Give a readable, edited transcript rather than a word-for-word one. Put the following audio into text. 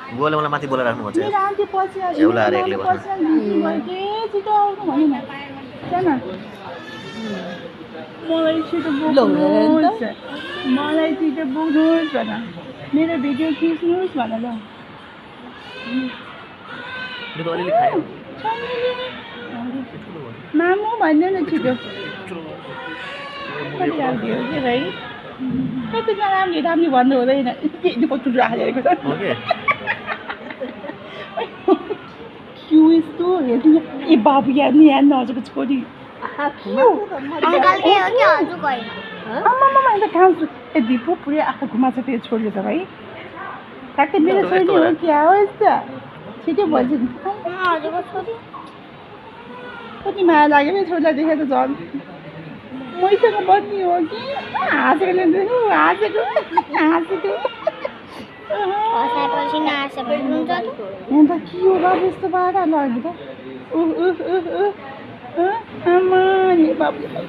बुवाले मलाई माथि बोलाएर राख्नु पर्छ मेरो आन्टी पछि झेउला आएर एक्लै बस्नु छिटो आउनु भन्यो न जान मलाई छिटो बोक्नुहोस् मलाई छिटो बोक्नुहोस् भन मेरो भिडियो खिच्नुहोस् भन ल दुध अलिअलि खायो मामु भन्दैन छिटो कति राखिदियो के भाइ कति नराम्रो राम्रो भन्नु हुँदैन कति राखेको छ हो के क्यु यस्तो हेर्नु ए बाबु यहाँ नि यहाँ नजिकको छोरी अंकल के हो क्या हजुर गए आमा अन्त कहाँ ए दिपो पुरै आँखा घुमाएको छ त्यो छोरीले त भाइ ठ्याक्कै मेरो छोरी हो क्या हो यस्तो छिटो भन्छ नि हजुरको छोरी कति माया लाग्यो मेरो छोरीलाई देखेर त झन् मैसँग बस्ने हो कि हाँसेको हाँसेको हँसाएपछि नहाँसे भन्नुहुन्छ अन्त के हो बाबु यस्तो बाधा लाग्यो त आमा नि बाबु